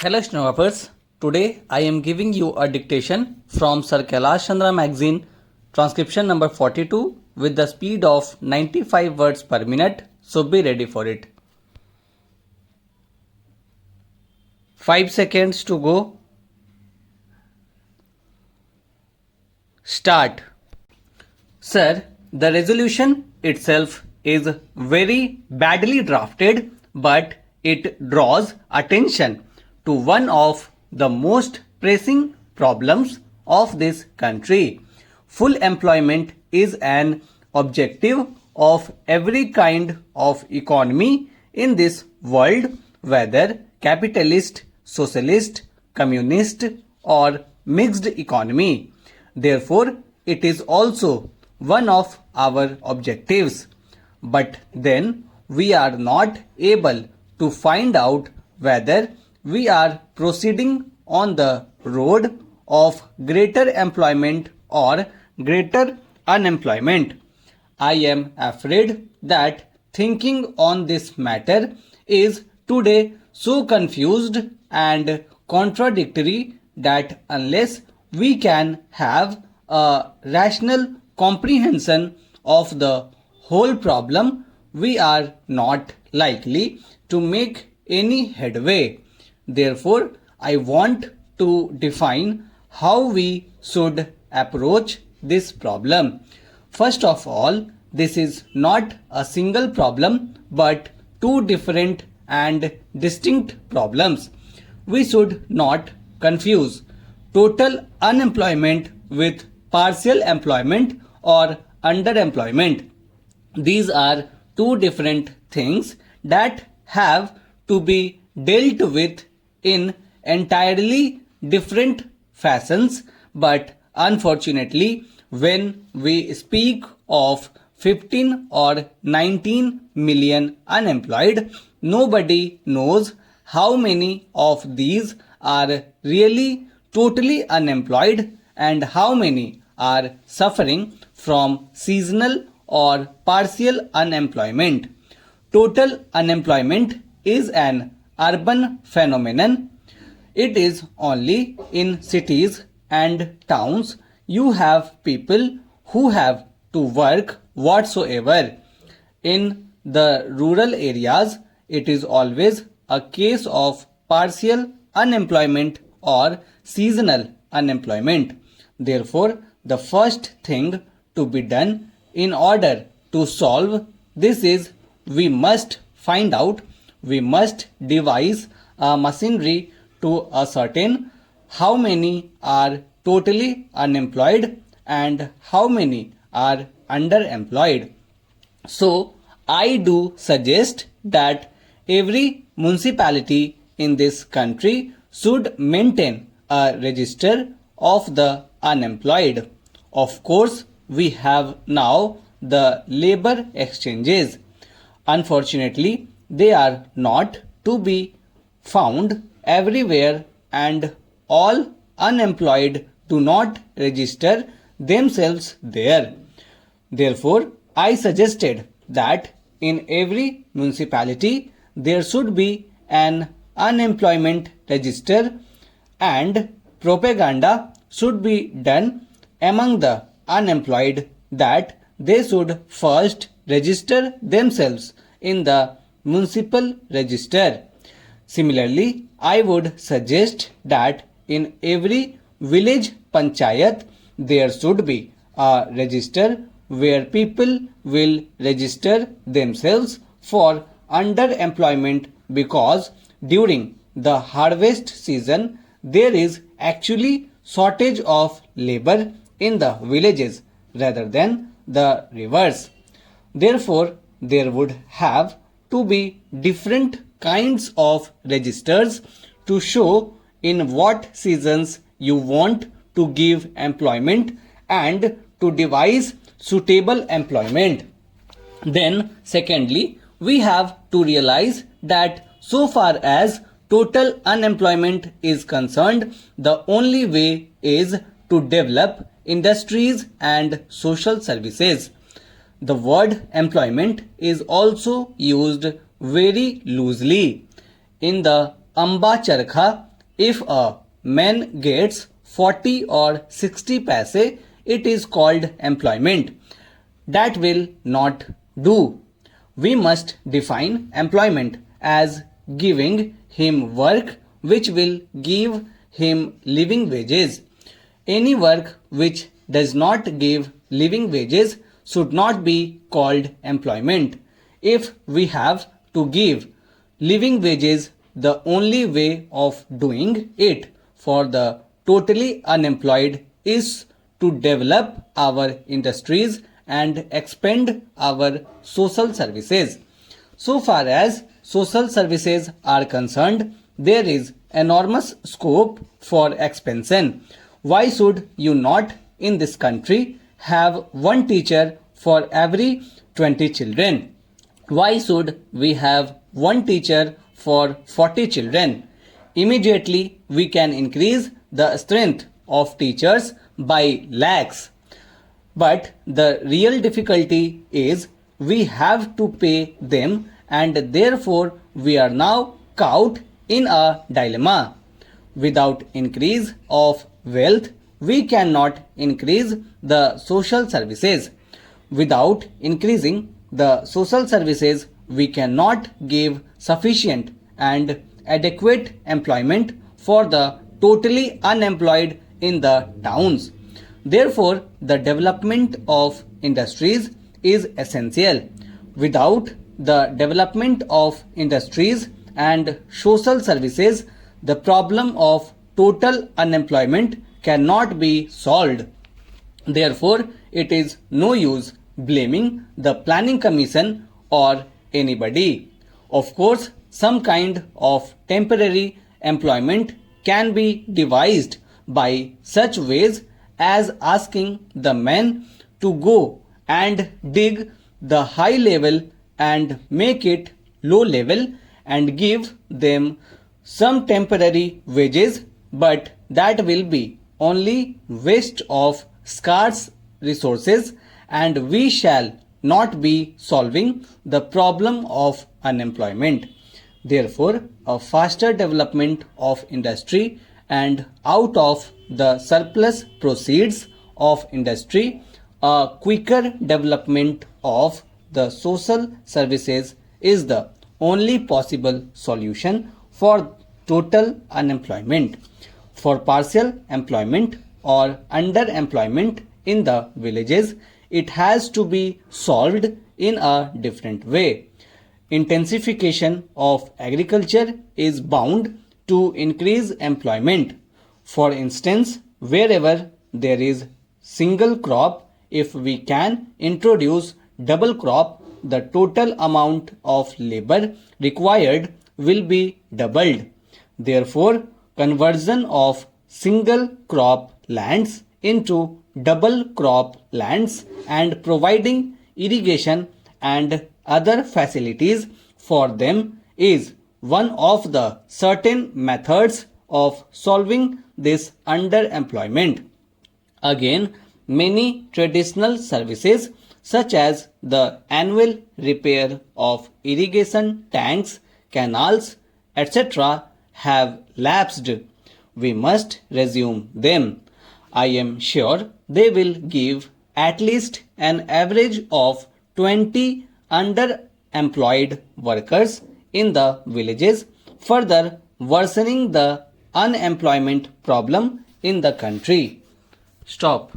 Hello Stenographers, today I am giving you a dictation from Sir Kailash Chandra Magzine, transcription number 42 with the speed of 95 words per minute, so be ready for it. 5 seconds to go. Start. Sir, the resolution itself is very badly drafted, but it draws attention to one of the most pressing problems of this country. Full employment is an objective of every kind of economy in this world, whether capitalist, socialist, communist, or mixed economy. Therefore, it is also one of our objectives. But then we are not able to find out whether we are proceeding on the road of greater employment or greater unemployment. I am afraid that thinking on this matter is today so confused and contradictory that unless we can have a rational comprehension of the whole problem, we are not likely to make any headway. Therefore, I want to define how we should approach this problem. First of all, this is not a single problem but two different and distinct problems. We should not confuse total unemployment with partial employment or underemployment. These are two different things that have to be dealt with in entirely different fashions, but unfortunately when we speak of 15 or 19 million unemployed, nobody knows how many of these are really totally unemployed and how many are suffering from seasonal or partial unemployment. Total unemployment is an urban phenomenon. It is only in cities and towns you have people who have to work whatsoever. In the rural areas, it is always a case of partial unemployment or seasonal unemployment. Therefore, the first thing to be done in order to solve this is we must find out, we must devise a machinery to ascertain how many are totally unemployed and how many are underemployed. So, I do suggest that every municipality in this country should maintain a register of the unemployed. Of course, we have now the labor exchanges. Unfortunately, they are not to be found everywhere and all unemployed do not register themselves there. Therefore, I suggested that in every municipality there should be an unemployment register and propaganda should be done among the unemployed that they should first register themselves in the municipal register. Similarly, I would suggest that in every village panchayat there should be a register where people will register themselves for underemployment, because during the harvest season there is actually shortage of labor in the villages rather than the reverse. Therefore, there would have to be different kinds of registers to show in what seasons you want to give employment and to devise suitable employment. Then, secondly, we have to realize that so far as total unemployment is concerned, the only way is to develop industries and social services. The word employment is also used very loosely. In the Amba Charkha If a man gets 40 or 60 paise, it is called employment. That will not do. We must define employment as giving him work which will give him living wages. Any work which does not give living wages should not be called employment. If we have to give living wages, the only way of doing it for the totally unemployed is to develop our industries and expand our social services. So far as social services are concerned, there is enormous scope for expansion. Why should you not in this country have one teacher for every 20 children? Why should we have one teacher for 40 children? Immediately we can increase the strength of teachers by lakhs. But the real difficulty is we have to pay them, and therefore we are now caught in a dilemma. Without increase of wealth, we cannot increase the social services. Without increasing the social services, we cannot give sufficient and adequate employment for the totally unemployed in the towns. Therefore, the development of industries is essential. Without the development of industries and social services, the problem of total unemployment cannot be solved. Therefore, it is no use blaming the Planning Commission or anybody. Of course, some kind of temporary employment can be devised by such ways as asking the men to go and dig the high level and make it low level and give them some temporary wages, but that will be only waste of scarce resources, and we shall not be solving the problem of unemployment. Therefore, a faster development of industry and out of the surplus proceeds of industry, a quicker development of the social services is the only possible solution for total unemployment. For partial employment or underemployment in the villages, it has to be solved in a different way. Intensification of agriculture is bound to increase employment. For instance, wherever there is single crop, if we can introduce double crop, the total amount of labor required will be doubled. Therefore, conversion of single crop lands into double crop lands and providing irrigation and other facilities for them is one of the certain methods of solving this underemployment. Again, many traditional services such as the annual repair of irrigation tanks, canals, etc. have lapsed. We must resume them. I am sure they will give at least an average of 20 underemployed workers in the villages, further worsening the unemployment problem in the country. Stop.